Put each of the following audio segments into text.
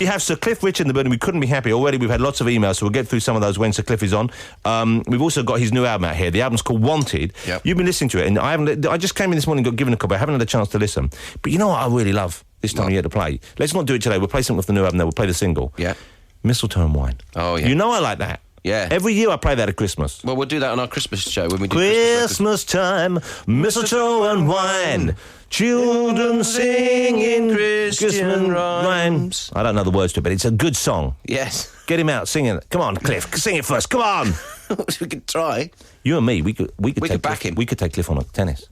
We have Sir Cliff Richard in the building. We couldn't be happier. Already we've had lots of emails, so we'll get through some of those when Sir Cliff is on. We've also got his new album out here. The album's called Wanted. Yep. You've been listening to it, and I just came in this morning and got given a copy. I haven't had a chance to listen. But you know what I really love this time of year to play? Let's not do it today. We'll play something off the new album, then we'll play the single. Yeah. Mistletoe and Wine. Oh, yeah. You know I like that. Yeah. Every year I play that at Christmas. Well, we'll do that on our Christmas show when we do Christmas time, mistletoe and wine, children singing Christian rhymes. I don't know the words to it, but it's a good song. Yes. Get him out singing it. Come on, Cliff, sing it first. Come on. We could try. You and me, we could back Cliff, him. We could take Cliff on at tennis.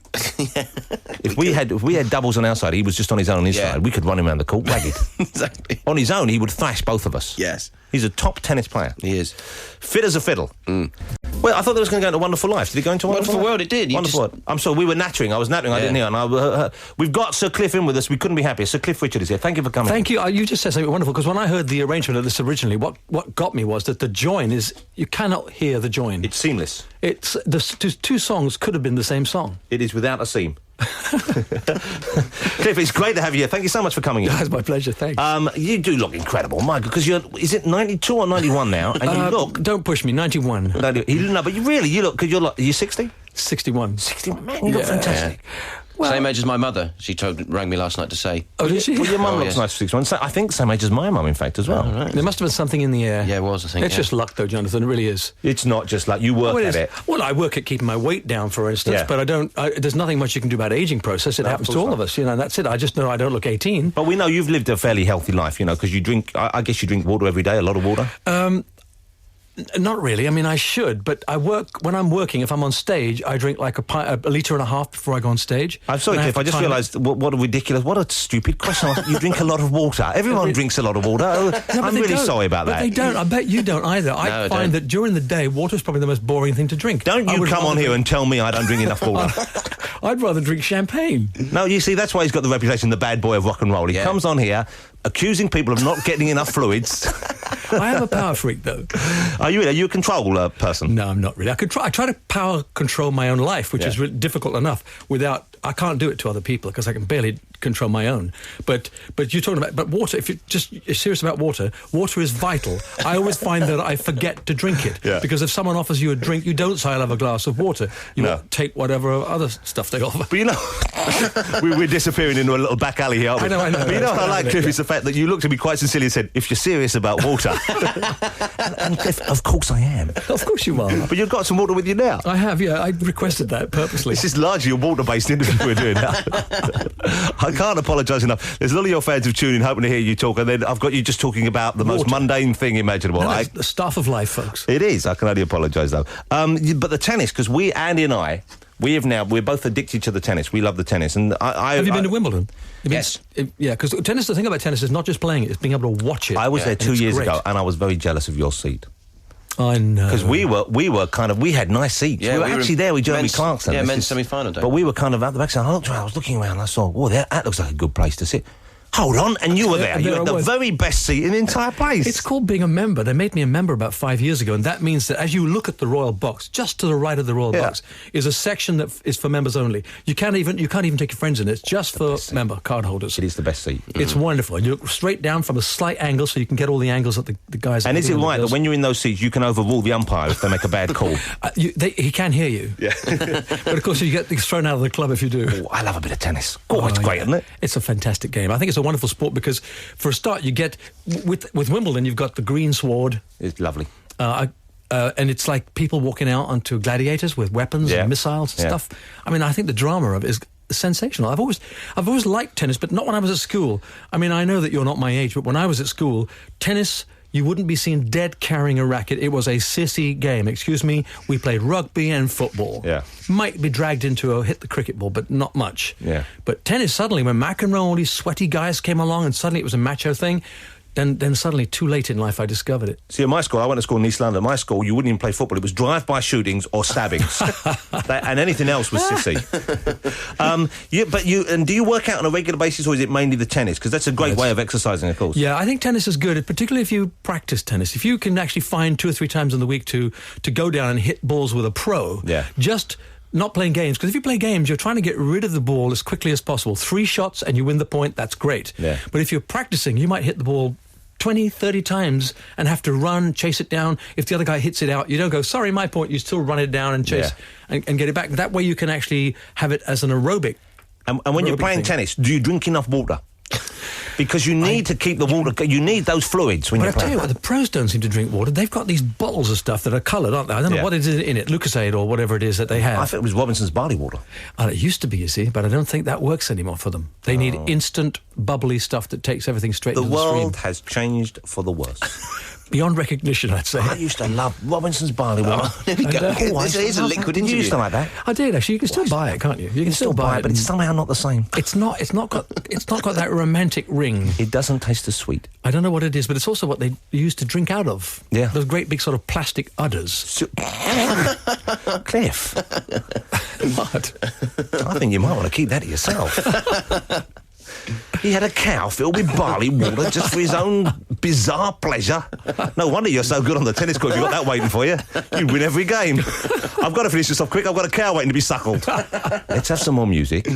If we had doubles on our side, he was just on his own on his side. We could run him around the court ragged. Exactly. On his own, he would thrash both of us. Yes. He's a top tennis player. He is. Fit as a fiddle. Well, I thought that was going to go into Wonderful Life. Did he go into Wonderful World? It did. Wonderful World. I'm sorry, we were nattering. I was nattering. I didn't hear. And we've got Sir Cliff in with us. We couldn't be happier. Sir Cliff Richard is here. Thank you for coming. Thank you. You just said something wonderful, because when I heard the arrangement of this originally, what got me was that the join is, you cannot hear the join. It's seamless. It's the two songs could have been the same song. It is without a seam. Cliff, it's great to have you here. Thank you so much for coming in. That's my pleasure, thanks. You do look incredible, Michael, because is it 92 or 91 now? And you look... Don't push me, 91. No, but you look, because are you 60? 61. 61, man, you look fantastic. Well, same age as my mother. She rang me last night to say. Oh, did she? Well, your mum looks nice for 61. I think same age as my mum, in fact, as well. Oh, right. There must have been something in the air. Yeah, it was, I think. It's just luck, though, Jonathan. It really is. It's not just like you work at it. Well, I work at keeping my weight down, for instance, but I don't. There's nothing much you can do about aging process. It happens to all of us, and that's it. I just know I don't look 18. But we know you've lived a fairly healthy life, because you drink. I guess you drink water every day, a lot of water. Not really. I mean, I should, but when I'm working, if I'm on stage, I drink like a litre and a half before I go on stage. I'm sorry, Cliff, I just realised what a stupid question. You drink a lot of water. Everyone drinks a lot of water. I'm really sorry about that. But they don't. I bet you don't either. I find that during the day, water is probably the most boring thing to drink. Don't you come on here and tell me I don't drink enough water. I'd rather drink champagne. No, you see, that's why he's got the reputation, the bad boy of rock and roll. He comes on here accusing people of not getting enough fluids. I am a power freak, though. Are you a control person? No, I'm not really. I try to power control my own life, which is difficult enough without... I can't do it to other people because I can barely control my own. But you're talking about... But water, if you're serious about water is vital. I always find that I forget to drink it. Yeah. Because if someone offers you a drink, you don't say, I'll have a glass of water. You take whatever other stuff they offer. But we're disappearing into a little back alley here, aren't we? I know. But what I like, Cliff, is the fact that you looked at me quite sincerely and said, if you're serious about water... and Cliff, of course I am. Of course you are. But you've got some water with you now. I have, yeah. I requested that purposely. This is largely a water-based interview we're doing now. I can't apologise enough. There's a lot of your fans who've tuned in hoping to hear you talk, and then I've got you just talking about the most mundane thing imaginable. No, it's the stuff of life, folks. It is. I can only apologise, though. But the tennis, because Andy and I... we're both addicted to the tennis. We love the tennis. And have you been to Wimbledon? Yes. Because tennis, the thing about tennis is not just playing it, it's being able to watch it. I was there 2 years ago, and I was very jealous of your seat. I know. Because we had nice seats. Yeah, we were actually there with Jeremy Clarkson. Yeah, men's semi-final day. But we were kind of at the back, so I was looking around, and I saw, that looks like a good place to sit. Hold on, and you were there. You had the very best seat in the entire place. It's called being a member. They made me a member about 5 years ago, and that means that as you look at the Royal Box, just to the right of the Royal Box is a section that is for members only. You can't even take your friends in. It's just for member card holders. It is the best seat. It's wonderful. You look straight down from a slight angle, so you can get all the angles that the guys. And is it right that when you're in those seats, you can overrule the umpire if they make a bad call? He can hear you. Yeah. But of course, you get thrown out of the club if you do. Oh, I love a bit of tennis. It's great, isn't it? It's a fantastic game. I think it's a wonderful sport because, for a start, you get with Wimbledon, you've got the green sward. It's lovely. And it's like people walking out onto gladiators with weapons and missiles and stuff. I mean, I think the drama of it is sensational. I've always liked tennis, but not when I was at school. I mean, I know that you're not my age, but when I was at school, tennis, you wouldn't be seen dead carrying a racket. It was a sissy game. Excuse me. We played rugby and football. Yeah. Might be dragged into hit the cricket ball, but not much. Yeah. But tennis, suddenly, when McEnroe, all these sweaty guys came along, and suddenly it was a macho thing. Then suddenly, too late in life, I discovered it. See, at my school, I went to school in East London. At my school, you wouldn't even play football. It was drive-by shootings or stabbings. And anything else was sissy. Do you work out on a regular basis, or is it mainly the tennis? Because that's a great way of exercising, of course. Yeah, I think tennis is good, particularly if you practice tennis. If you can actually find 2 or 3 times in the week to go down and hit balls with a pro, just... not playing games, because if you play games, you're trying to get rid of the ball as quickly as possible. 3 shots and you win the point, that's great. Yeah. But if you're practicing, you might hit the ball 20, 30 times and have to run, chase it down. If the other guy hits it out, you don't go, sorry, my point. You still run it down and chase and get it back. That way you can actually have it as an aerobic. And when you're playing tennis, do you drink enough water? Because you need to keep the water... You need those fluids when you're playing. But I tell you what, the pros don't seem to drink water. They've got these bottles of stuff that are coloured, aren't they? I don't know what is in it, Lucozade or whatever it is that they have. I thought it was Robinson's barley water. It used to be, you see, but I don't think that works anymore for them. They need instant, bubbly stuff that takes everything straight to the stream. The world has changed for the worse. Beyond recognition, I'd say. I used to love Robinson's barley water. There we go. This is a liquid interview. You used to like that? I did, actually. You can still buy it, can't you? You can still buy it, but it's somehow not the same. It's not got that romantic ring. It doesn't taste as sweet. I don't know what it is, but it's also what they used to drink out of. Yeah. Those great big sort of plastic udders. Cliff. What? I think you might want to keep that to yourself. He had a cow filled with barley water just for his own bizarre pleasure. No wonder you're so good on the tennis court. You've got that waiting for you. You win every game. I've got to finish this off quick. I've got a cow waiting to be suckled. Let's have some more music.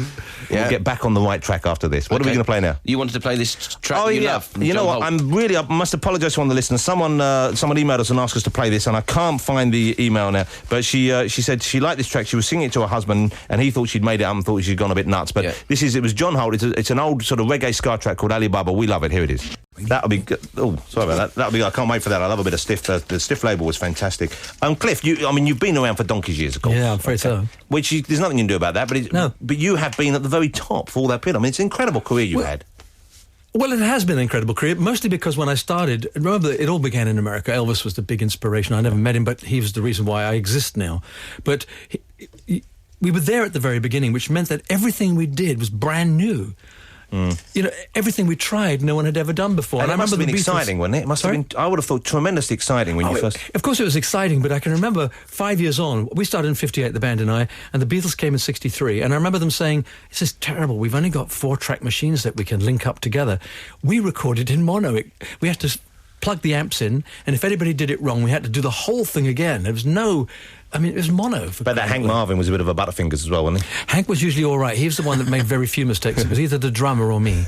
We'll get back on the right track after this. What are we going to play now? You wanted to play this track that you love. You know what? I must apologise to one of the listeners. Someone emailed us and asked us to play this, and I can't find the email now. But she said she liked this track. She was singing it to her husband, and he thought she'd made it up and thought she'd gone a bit nuts. But it was John Holt. It's an old sort of reggae ska track called Alibaba. We love it. Here it is. That'll be good. Oh, sorry about that. That'll be. I can't wait for that. I love a bit of Stiff. The Stiff label was fantastic. Cliff, you've been around for donkey's years, of course. Yeah, I'm afraid so. There's nothing you can do about that. But you have been at the very top for all that period. I mean, it's an incredible career you've had. Well, it has been an incredible career, mostly because when I started, remember, it all began in America. Elvis was the big inspiration. I never met him, but he was the reason why I exist now. But we were there at the very beginning, which meant that everything we did was brand new. You know, everything we tried, no one had ever done before. And it must have been exciting, wasn't it? It must have been. I would have thought tremendously exciting when you first. Of course, it was exciting, but I can remember 5 years on. We started in '58, the band and I, and the Beatles came in '63. And I remember them saying, "This is terrible. We've only got 4-track machines that we can link up together." We recorded in mono. We had to plug the amps in, and if anybody did it wrong, we had to do the whole thing again. There was no. I mean, it was mono. But that Hank Marvin was a bit of a butterfingers as well, wasn't he? Hank was usually all right. He was the one that made very few mistakes. It was either the drummer or me.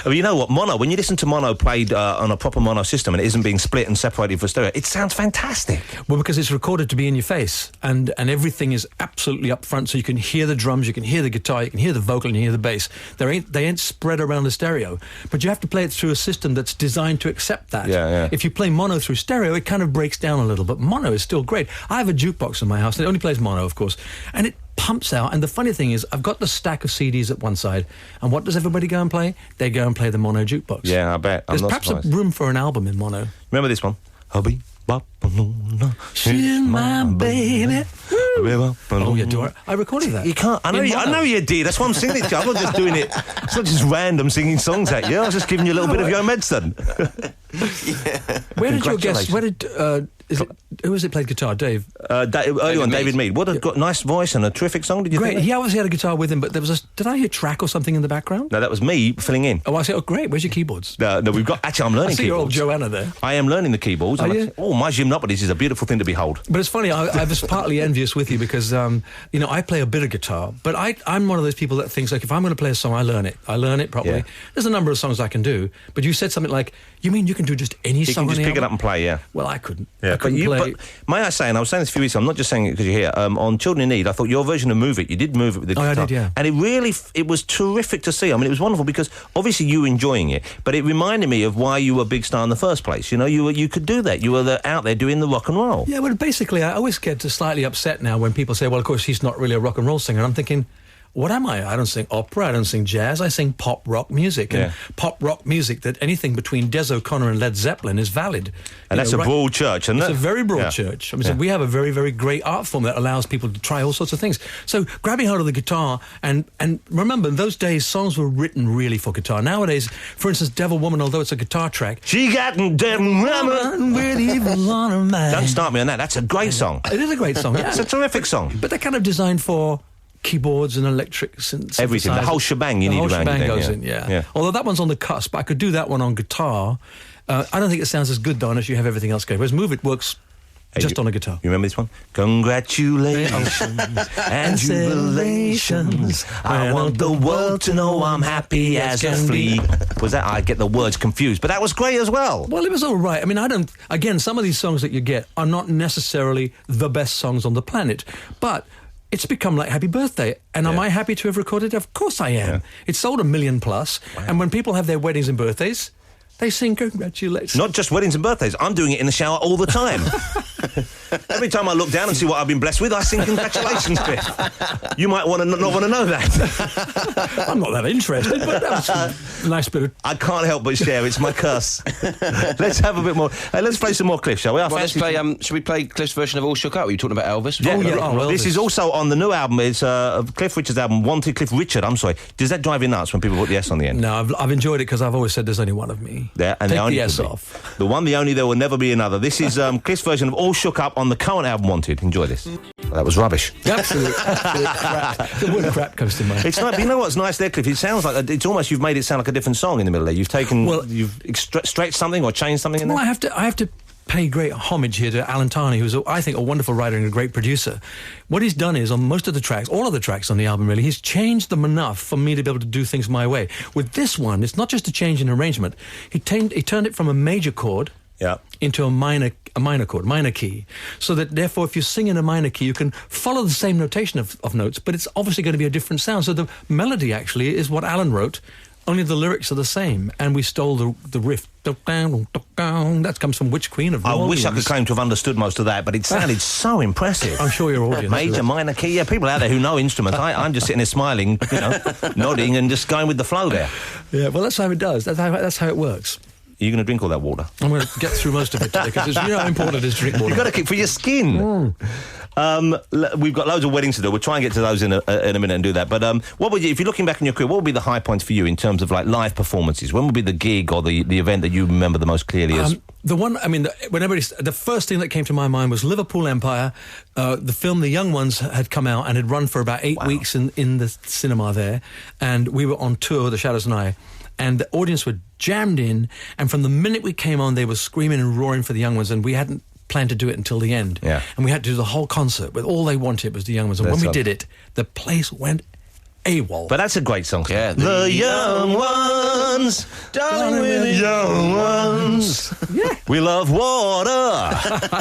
Well, you know what? Mono, when you listen to mono played on a proper mono system and it isn't being split and separated for stereo, it sounds fantastic. Well, because it's recorded to be in your face and everything is absolutely up front, so you can hear the drums, you can hear the guitar, you can hear the vocal and you hear the bass. They ain't spread around the stereo. But you have to play it through a system that's designed to accept that. Yeah. If you play mono through stereo, it kind of breaks down a little, but mono is still great. I have a jukebox in my house and it only plays mono, of course, and it pumps out. And the funny thing is, I've got the stack of CDs at one side, and what does everybody go and play? They go and play the mono jukebox. Yeah, I bet. There's perhaps a room for an album in mono. Remember this one? Hubby, she's my baby. Oh, yeah, do I recorded that. You can't. I know you did. That's why I'm singing it to you. I'm not just doing it. It's not just random singing songs at you. I was just giving you a little bit of your medicine. Where did your guest? Who was it played guitar? Dave? Early on, David Mead. What a nice voice and a terrific song. Did you great. think? He obviously had a guitar with him, but there was did I hear a track or something in the background? No, that was me filling in. Oh, I said, oh, great. Where's your keyboards? No, we've got. Actually, I'm learning I see keyboards. your old Joanna there. I am learning the keyboards. Are you? My gymnopodies is a beautiful thing to behold. But it's funny. I was partly envious with you because I play a bit of guitar, but I'm one of those people that thinks like if I'm going to play a song, I learn it properly. Yeah. There's a number of songs I can do, but you said something like, "You mean you can do just any song?" You can just pick it up and play. Yeah. Well, I couldn't. Yeah, I couldn't play. But may I say, and I was saying this a few weeks ago, I'm not just saying it because you're here, on Children in Need, I thought your version of Move It, you did move it with the guitar. I did, yeah. And it was terrific to see. I mean, it was wonderful because obviously you were enjoying it, but it reminded me of why you were a big star in the first place. You know, you could do that. You were out there doing the rock and roll. Yeah, well, basically, I always get slightly upset now when people say, well, of course, he's not really a rock and roll singer. And I'm thinking, what am I? I don't sing opera, I don't sing jazz, I sing pop rock music. And pop rock music, that anything between Des O'Connor and Led Zeppelin is valid. And that's a broad church, isn't it? It's a very broad church. I mean, so we have a very, very great art form that allows people to try all sorts of things. So grabbing hold of the guitar, and remember, in those days, songs were written really for guitar. Nowadays, for instance, Devil Woman, although it's a guitar track... She got Devil Woman with evil on her mind. Don't start me on that. That's a great song. It is a great song, yeah. It's a terrific song. But they're kind of designed for... keyboards and electric synthesizers. Everything, the whole shebang you need around you. The whole shebang goes in, yeah. Although that one's on the cusp. I could do that one on guitar. I don't think it sounds as good, though, unless you have everything else going. Whereas Move It works just on a guitar. You remember this one? Congratulations and jubilations. I want the world to know I'm happy as a flea. Was that? I get the words confused, but that was great as well. Well, it was all right. I mean, again, some of these songs that you get are not necessarily the best songs on the planet, but it's become like Happy Birthday. And am I happy to have recorded it? Of course I am. Yeah. It's sold 1 million plus. Wow. And when people have their weddings and birthdays, they sing congratulations. Not just weddings and birthdays. I'm doing it in the shower all the time. Every time I look down and see what I've been blessed with, I sing congratulations, Cliff. You might not want to know that. I'm not that interested, but that's a nice bit of... I can't help but share. It's my curse. Let's have a bit more. Let's play some more Cliff, shall we? Let's play... should we play Cliff's version of All Shook Up? Were you talking about Elvis? Yeah. Elvis. This is also on the new album. It's Cliff Richard's album, Wanted Cliff Richard. I'm sorry. Does that drive you nuts when people put the S on the end? No, I've enjoyed it because I've always said there's only one of me. There, and take the S off. The one, the only, there will never be another. This is Cliff's version of All Shook Up on the current album Wanted. Enjoy this. That was rubbish. Absolute crap. The word crap comes to mind. It's like, you know what's nice there, Cliff? It sounds like it's almost you've made it sound like a different song in the middle there. You've taken, you've stretched something or changed something in there. Well, I have to pay great homage here to Alan Tarney, who's, I think, a wonderful writer and a great producer. What he's done is, on most of the tracks, all of the tracks on the album, really, he's changed them enough for me to be able to do things my way. With this one, it's not just a change in arrangement. He turned it from a major chord into a minor chord, minor key, so that, therefore, if you sing in a minor key, you can follow the same notation of notes, but it's obviously going to be a different sound. So the melody, actually, is what Alan wrote, only the lyrics are the same, and we stole the riff. That comes from Witch Queen of New Orleans. I wish I could claim to have understood most of that, but it sounded so impressive. I'm sure your audience. Major, minor key, people out there who know instruments. I'm just sitting there smiling, nodding and just going with the flow there. Yeah, well, that's how it does. That's how it works. Are you going to drink all that water? I'm going to get through most of it today, because you know how important it is to drink water. You've got to keep for your skin. We've got loads of weddings to do. We'll try and get to those in a minute and do that. But what would you, if you're looking back in your career, what would be the high points for you in terms of like live performances? When would be the gig or the event that you remember the most clearly as? The one, I mean, the first thing that came to my mind was Liverpool Empire. The film The Young Ones had come out and had run for about 8 weeks in the cinema there. And we were on tour, The Shadows and I. And the audience were jammed in. And from the minute we came on, they were screaming and roaring for The Young Ones. And we hadn't planned to do it until the end. Yeah. And we had to do the whole concert with all they wanted was The Young Ones. And when we did it, the place went AWOL. But that's a great song. Yeah. The young ones, darling, we're the young ones. Yeah. We love water.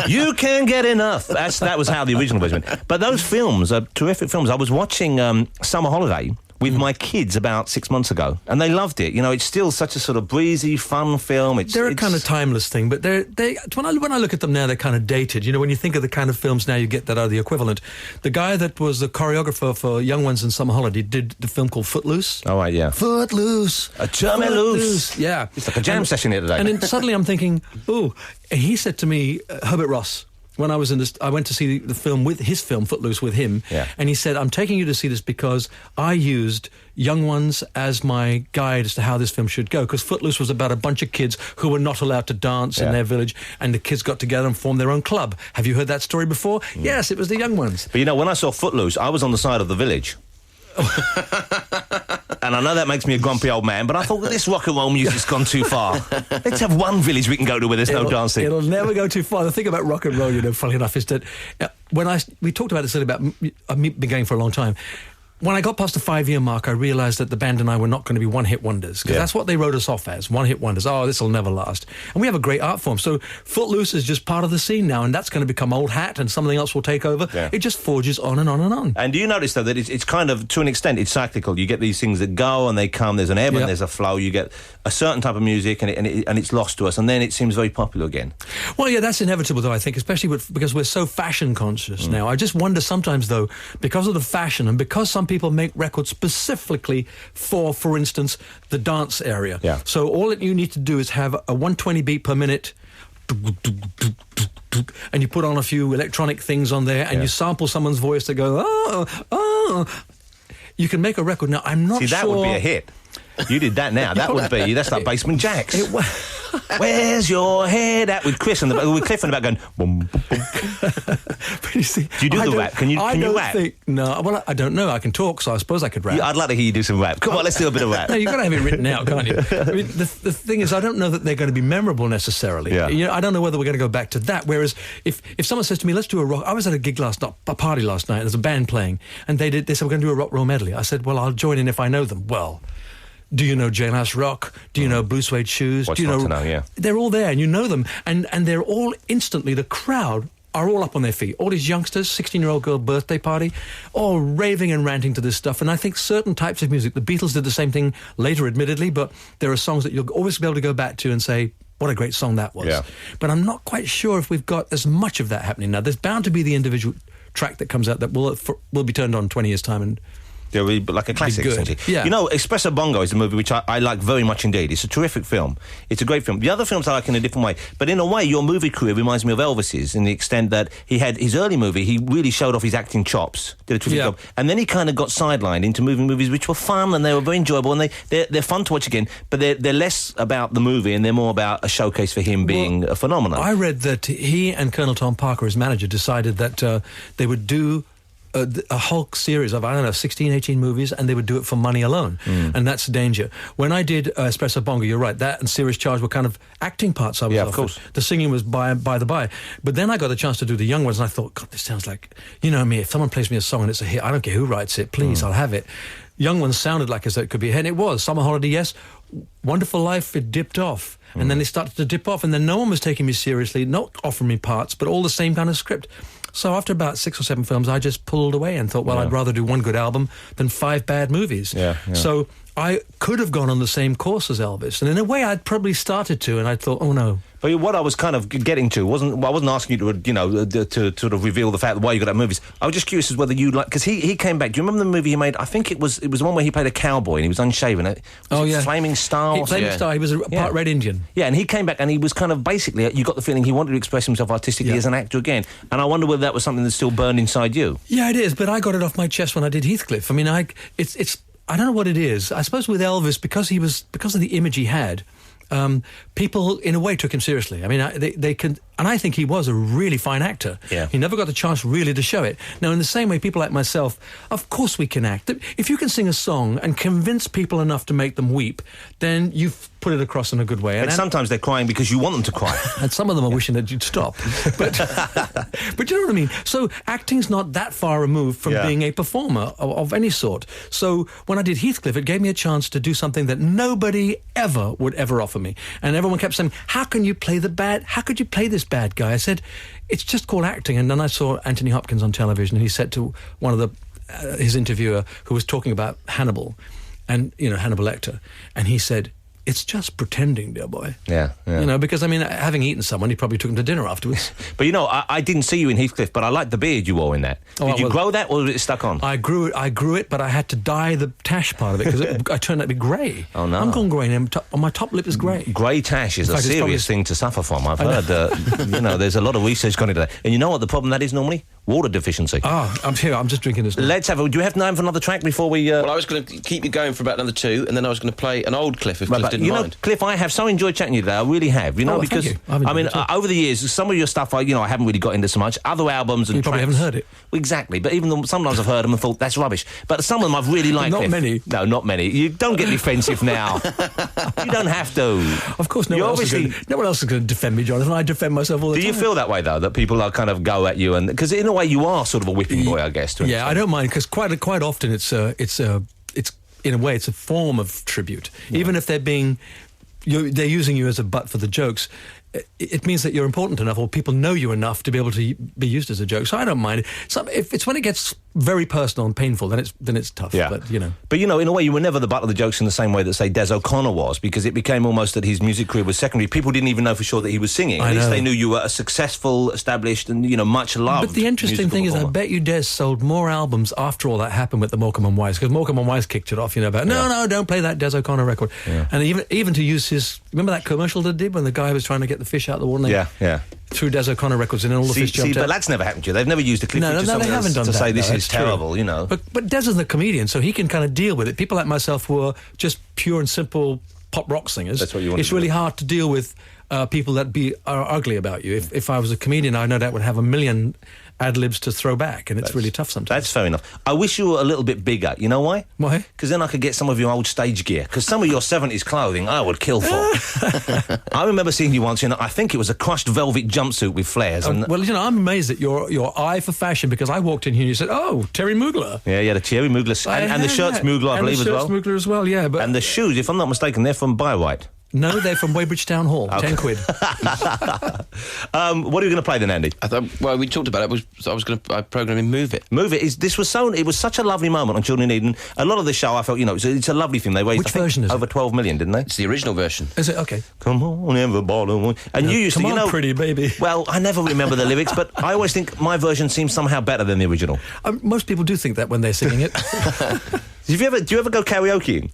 You can't get enough. That was how the original version went. But those films are terrific films. I was watching Summer Holiday with my kids about 6 months ago, and they loved it. You know, it's still such a sort of breezy, fun film. They're a kind of timeless thing, but when I look at them now, they're kind of dated. You know, when you think of the kind of films now you get that are the equivalent. The guy that was the choreographer for Young Ones and Summer Holiday did the film called Footloose. Oh, right, yeah. Footloose. A German loose. Yeah. It's like a jam session here today. And then suddenly I'm thinking, he said to me, Herbert Ross, when I was I went to see the film Footloose with him, and he said, I'm taking you to see this because I used Young Ones as my guide as to how this film should go, because Footloose was about a bunch of kids who were not allowed to dance in their village, and the kids got together and formed their own club. Have you heard that story before? Yes, it was the Young Ones. But you know, when I saw Footloose, I was on the side of the village. And I know that makes me a grumpy old man, but I thought this rock and roll music's gone too far. Let's have one village we can go to where there's no dancing. It'll never go too far. The thing about rock and roll, you know, funny enough, is that we talked about this about me been going for a long time. When I got past the 5-year mark, I realised that the band and I were not going to be one-hit wonders, because that's what they wrote us off as, one-hit wonders. Oh, this will never last. And we have a great art form. So Footloose is just part of the scene now, and that's going to become old hat, and something else will take over. Yeah. It just forges on and on and on. And do you notice, though, that it's kind of, to an extent, it's cyclical. You get these things that go and they come. There's an ebb and there's a flow. You get a certain type of music and it's lost to us, and then it seems very popular again. Well, yeah, that's inevitable, though, I think, especially because we're so fashion conscious now. I just wonder sometimes, though, because of the fashion and because some people make records specifically for instance, the dance area. Yeah. So all that you need to do is have a 120 beat per minute, and you put on a few electronic things on there, and you sample someone's voice to go, oh. You can make a record. Now, I'm not sure... See, that would be a hit. You did that now. That's like Basement Jaxx. Where's your head at? With Chris and with Cliff in the back going, boom, boom, boom. But you see, do you do the rap? Can you rap? No, well, I don't know. I can talk, so I suppose I could rap. Yeah, I'd like to hear you do some rap. Come on, let's do a bit of rap. No, you've got to have it written out, can't you? I mean, the thing is, I don't know that they're going to be memorable necessarily. Yeah. You know, I don't know whether we're going to go back to that. Whereas if someone says to me, let's do a rock... I was at a party last night, and there's a band playing, and they said, we're going to do a rock roll medley. I said, well, I'll join in if I know them. Well... Do you know Jailhouse Rock? Do you know Blue Suede Shoes? What's Do you not know? To know, yeah. They're all there, and you know them, and they're all instantly. The crowd are all up on their feet. All these youngsters, 16-year-old girl birthday party, all raving and ranting to this stuff. And I think certain types of music. The Beatles did the same thing later, admittedly, but there are songs that you'll always be able to go back to and say, what a great song that was. Yeah. But I'm not quite sure if we've got as much of that happening now. There's bound to be the individual track that comes out that will be turned on in 20 years' time and. They're really like a classic, essentially. Yeah. You know, Espresso Bongo is a movie which I like very much indeed. It's a terrific film. It's a great film. The other films I like in a different way. But in a way, your movie career reminds me of Elvis's in the extent that he had his early movie, he really showed off his acting chops, did a terrific job. And then he kind of got sidelined into movies which were fun and they were very enjoyable and they're fun to watch again, but they're less about the movie and they're more about a showcase for him being a phenomenon. I read that he and Colonel Tom Parker, his manager, decided that they would do a whole series of, 16, 18 movies, and they would do it for money alone. And that's the danger. When I did Espresso Bongo, you're right, that and Serious Charge were kind of acting parts I was offered. Of course. The singing was by the by. But then I got the chance to do the young ones, and I thought, God, this sounds like, you know me, if someone plays me a song and it's a hit, I don't care who writes it, please, I'll have it. Young ones sounded like as though it could be a hit, and it was. Summer Holiday, yes. Wonderful Life, it dipped off. And then they started to dip off, and then no one was taking me seriously, not offering me parts, but all the same kind of script. So after about 6 or 7 films, I just pulled away and thought, well, I'd rather do one good album than 5 bad movies. So I could have gone on the same course as Elvis. And in a way, I'd probably started to, and I thought, oh, no. But what I was kind of getting to I wasn't asking you to sort of reveal the fact that why you got that movies. I was just curious as whether you like, because he came back. Do you remember the movie he made? I think it was the one where he played a cowboy and he was unshaven. Was it Flaming Star? Flaming Star. He was a part Red Indian. Yeah, and he came back and he was kind of basically, you got the feeling he wanted to express himself artistically as an actor again. And I wonder whether that was something that still burned inside you. Yeah, it is. But I got it off my chest when I did Heathcliff. I mean, it's I don't know what it is. I suppose with Elvis, because of the image he had. People, in a way, took him seriously. I mean, they can... And I think he was a really fine actor. Yeah. He never got the chance really to show it. Now, in the same way, people like myself, of course we can act. If you can sing a song and convince people enough to make them weep, then you've put it across in a good way. And sometimes they're crying because you want them to cry. And some of them are wishing that you'd stop. But you know what I mean? So acting's not that far removed from being a performer of any sort. So when I did Heathcliff, it gave me a chance to do something that nobody ever would ever offer me. And everyone kept saying, how could you play this bad guy? I said, it's just called acting. And then I saw Anthony Hopkins on television, and he said to one of his interviewer who was talking about Hannibal, and Hannibal Lecter, and he said, it's just pretending, dear boy. Yeah. Because, I mean, having eaten someone, he probably took him to dinner afterwards. But, I didn't see you in Heathcliff, but I liked the beard you wore in that. Did you grow that, or was it stuck on? I grew it, but I had to dye the tash part of it, because I turned out to be grey. Oh, no. I'm gone grey, and my top lip is grey. Grey tash is a serious thing to suffer from. I've heard there's a lot of research gone into that. And you know what the problem that is normally? Water deficiency. I'm here. I'm just drinking this now. Do you have time for another track before we... Well, I was going to keep you going for about another 2, and then I was going to play an old Cliff if Cliff didn't mind. Cliff, I have so enjoyed chatting to you today. I really have. Because thank you. I mean, over the years, some of your stuff, I haven't really got into so much. Other albums and you probably tracks, haven't heard it. Exactly. But even though sometimes I've heard them and thought that's rubbish. But some of them I've really liked. Not many. No, not many. You don't get defensive now. You don't have to. Of course, no one else is going to defend me, Jonathan. I defend myself all the time. Do you feel that way though? That people are kind of go at you, and because in a way you are sort of a whipping boy, I guess. Yeah, I don't mind, because quite often it's in a way it's a form of tribute, even if they're using you as a butt for the jokes. It means that you're important enough, or people know you enough to be able to be used as a joke. So I don't mind. If it's when it gets very personal and painful, then it's tough. Yeah. But in a way, you were never the butt of the jokes in the same way that, say, Des O'Connor was, because it became almost that his music career was secondary. People didn't even know for sure that he was singing. At least they knew you were a successful, established, and much loved. But the interesting thing is, I bet you Des sold more albums after all that happened with the Morecambe and Wise, because Morecambe and Wise kicked it off. About no, don't play that Des O'Connor record. Yeah. And even to use remember that commercial they did when the guy was trying to get get the fish out of the water. And yeah. Threw Des O'Connor records in and all the fish jumped out. But that's never happened to you. They've never used a clip no, they haven't done to that, say this is true. terrible, you know. But Des is the comedian, so he can kind of deal with it. People like myself who are just pure and simple pop rock singers. That's what you want. It's really hard to deal with people that are ugly about you. If I was a comedian, I no doubt would have a million ad-libs to throw back, and it's really tough sometimes. That's fair enough. I wish you were a little bit bigger. You know why? Why? Because then I could get some of your old stage gear. Because some of your 70s clothing I would kill for. I remember seeing you once in, I think it was a crushed velvet jumpsuit with flares. Well, you know, I'm amazed at your eye for fashion, because I walked in here and you said, oh, Terry Mugler. Yeah, the Terry Mugler. And the shirt's Mugler, I believe, as well. And the shirt's Mugler as well, yeah. But and the shoes, if I'm not mistaken, they're from Bayreuth. No, they're from Weybridge Town Hall. Okay. 10 quid. What are you going to play then, Andy? We talked about it. I was going to program in Move It. Move It. It was such a lovely moment on Children in Eden. A lot of the show, I felt, you know, it's a lovely thing. They raised, Which version is over 12 million, didn't they? It's the original version. Is it? Okay. Come on, everybody. And you used to, come you know, on, pretty baby. Well, I never remember the lyrics, but I always think my version seems somehow better than the original. Most people do think that when they're singing it. Do you ever go karaokeing?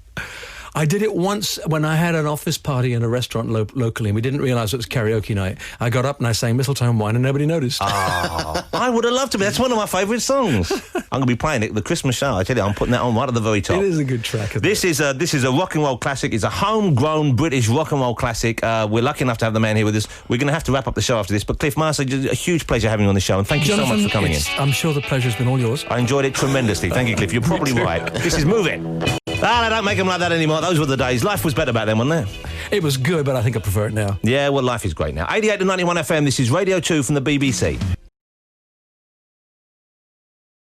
I did it once when I had an office party in a restaurant locally, and we didn't realise it was karaoke night. I got up and I sang Mistletoe and Wine, and nobody noticed. Oh, I would have loved to be. That's one of my favourite songs. I'm going to be playing it, the Christmas show. I tell you, I'm putting that on right at the very top. It is a good track. This is a rock and roll classic. It's a homegrown British rock and roll classic. We're lucky enough to have the man here with us. We're going to have to wrap up the show after this. But Cliff Marcer, a huge pleasure having you on the show, and thank you so much for coming in. I'm sure the pleasure's been all yours. I enjoyed it tremendously. Thank you, Cliff. You're probably right. This is Move It. They don't make them like that anymore. Those were the days. Life was better back then, wasn't it? It was good, but I think I prefer it now. Yeah, well, life is great now. 88 to 91 FM. This is Radio 2 from the BBC.